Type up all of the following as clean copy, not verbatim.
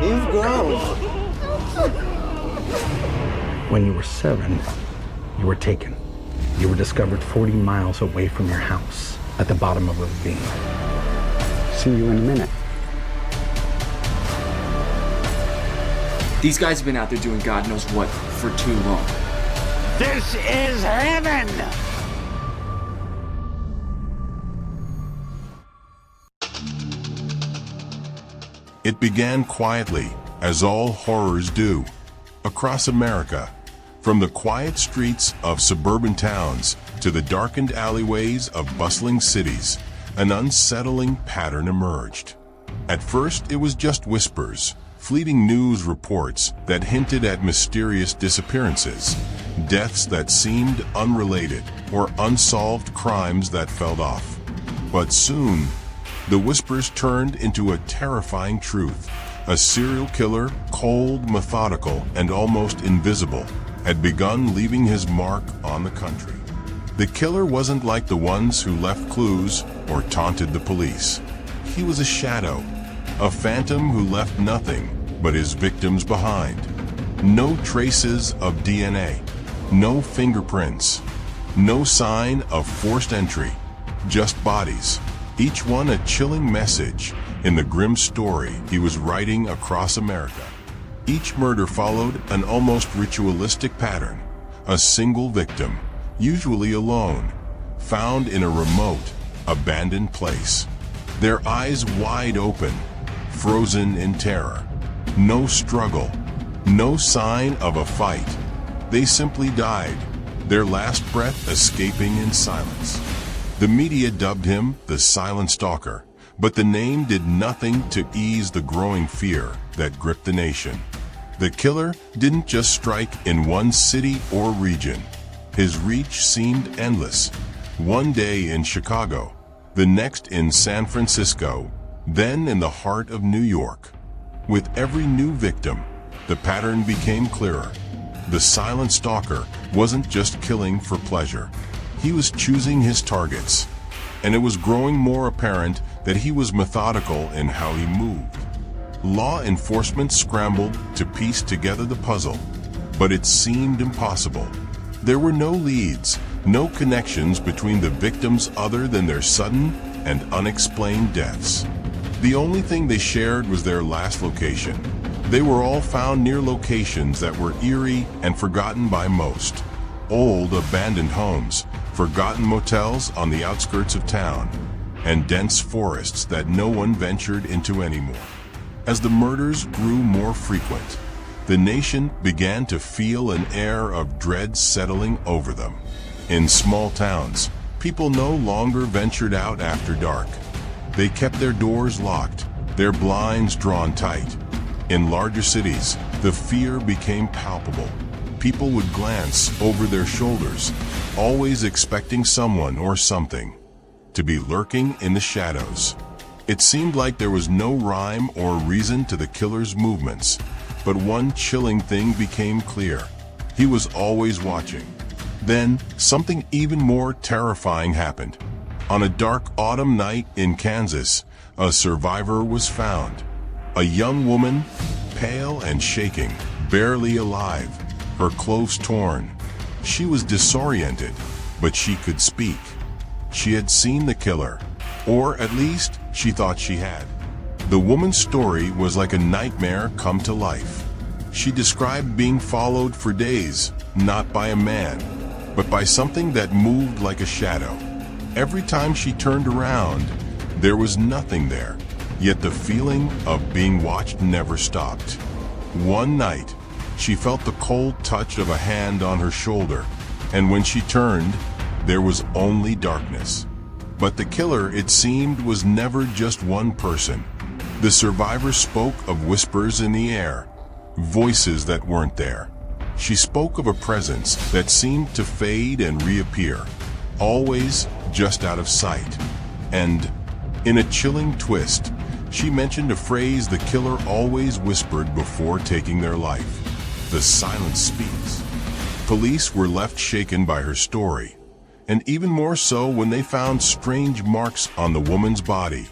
You've grown. When you were 7, you were taken. You were discovered 40 miles away from your house at the bottom of a ravine. See you in a minute. These guys have been out there doing God knows what for too long. This is heaven! It began quietly, as all horrors do, across America. From the quiet streets of suburban towns to the darkened alleyways of bustling cities, an unsettling pattern emerged. At first, it was just whispers, fleeting news reports that hinted at mysterious disappearances, deaths that seemed unrelated, or unsolved crimes that fell off. But soon, the whispers turned into a terrifying truth. A serial killer, cold, methodical, and almost invisible, had begun leaving his mark on the country. The killer wasn't like the ones who left clues or taunted the police. He was a shadow, a phantom who left nothing but his victims behind. No traces of DNA, no fingerprints, no sign of forced entry, just bodies, each one a chilling message in the grim story he was writing across America. Each murder followed an almost ritualistic pattern. A single victim, usually alone, found in a remote, abandoned place. Their eyes wide open, frozen in terror. No struggle, no sign of a fight. They simply died, their last breath escaping in silence. The media dubbed him the Silent Stalker, but the name did nothing to ease the growing fear that gripped the nation. The killer didn't just strike in one city or region. His reach seemed endless. One day in Chicago, the next in San Francisco, then in the heart of New York. With every new victim, the pattern became clearer. The Silent Stalker wasn't just killing for pleasure. He was choosing his targets, and it was growing more apparent that he was methodical in how he moved. Law enforcement scrambled to piece together the puzzle, but it seemed impossible. There were no leads, no connections between the victims other than their sudden and unexplained deaths. The only thing they shared was their last location. They were all found near locations that were eerie and forgotten by most. Old, abandoned homes, forgotten motels on the outskirts of town, and dense forests that no one ventured into anymore. As the murders grew more frequent, the nation began to feel an air of dread settling over them. In small towns, people no longer ventured out after dark. They kept their doors locked, their blinds drawn tight. In larger cities, the fear became palpable. People would glance over their shoulders, always expecting someone or something to be lurking in the shadows. It seemed like there was no rhyme or reason to the killer's movements, but one chilling thing became clear. He was always watching. Then, something even more terrifying happened. On a dark autumn night in Kansas, a survivor was found. A young woman, pale and shaking, barely alive, her clothes torn. She was disoriented, but she could speak. She had seen the killer, or at least she thought she had. The woman's story was like a nightmare come to life. She described being followed for days, not by a man, but by something that moved like a shadow. Every time she turned around, there was nothing there, yet the feeling of being watched never stopped. One night, she felt the cold touch of a hand on her shoulder, and when she turned, there was only darkness. But the killer, it seemed, was never just one person. The survivor spoke of whispers in the air, voices that weren't there. She spoke of a presence that seemed to fade and reappear, always just out of sight. And, in a chilling twist, she mentioned a phrase the killer always whispered before taking their life. The silence speaks. Police were left shaken by her story, and even more so when they found strange marks on the woman's body.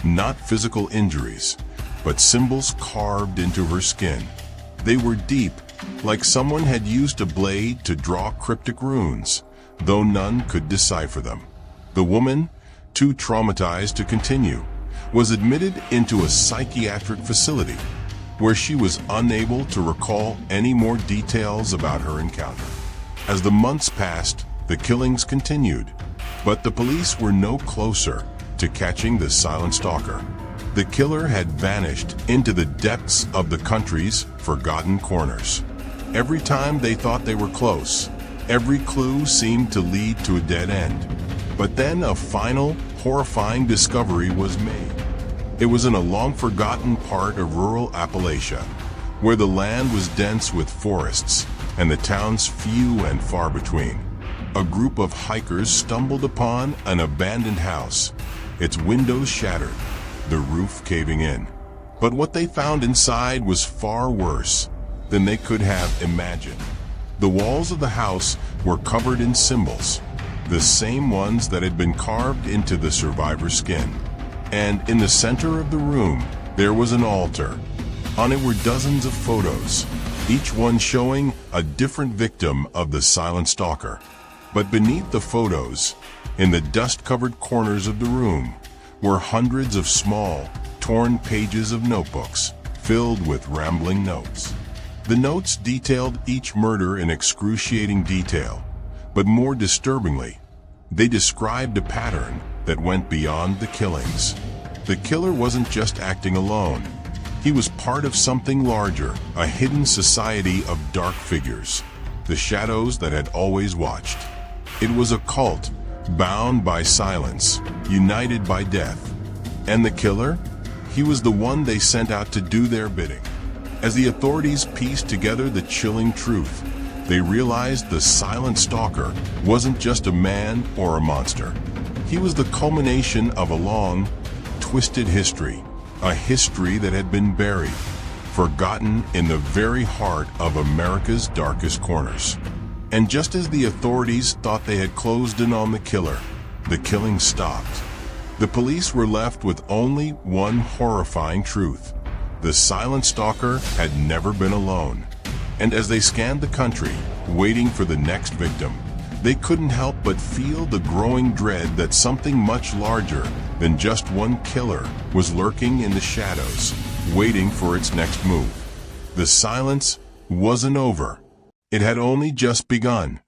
Not physical injuries, but symbols carved into her skin. They were deep, like someone had used a blade to draw cryptic runes, though none could decipher them. The woman, too traumatized to continue, was admitted into a psychiatric facility where she was unable to recall any more details about her encounter. As the months passed, the killings continued, but the police were no closer to catching the silent stalker. The killer had vanished into the depths of the country's forgotten corners. Every time they thought they were close, every clue seemed to lead to a dead end. But then a final, horrifying discovery was made. It was in a long-forgotten part of rural Appalachia, where the land was dense with forests and the towns few and far between. A group of hikers stumbled upon an abandoned house, its windows shattered, the roof caving in. But what they found inside was far worse than they could have imagined. The walls of the house were covered in symbols, the same ones that had been carved into the survivor's skin. And in the center of the room, there was an altar. On it were dozens of photos, each one showing a different victim of the silent stalker. But beneath the photos, in the dust-covered corners of the room, were hundreds of small, torn pages of notebooks filled with rambling notes. The notes detailed each murder in excruciating detail, but more disturbingly, they described a pattern that went beyond the killings. The killer wasn't just acting alone. He was part of something larger, a hidden society of dark figures, the shadows that had always watched. It was a cult, bound by silence, united by death. And the killer? He was the one they sent out to do their bidding. As the authorities pieced together the chilling truth, they realized the silent stalker wasn't just a man or a monster. He was the culmination of a long, twisted history, a history that had been buried, forgotten in the very heart of America's darkest corners. And just as the authorities thought they had closed in on the killer, the killing stopped. The police were left with only one horrifying truth. The silent stalker had never been alone. And as they scanned the country, waiting for the next victim, they couldn't help but feel the growing dread that something much larger than just one killer was lurking in the shadows, waiting for its next move. The silence wasn't over. It had only just begun.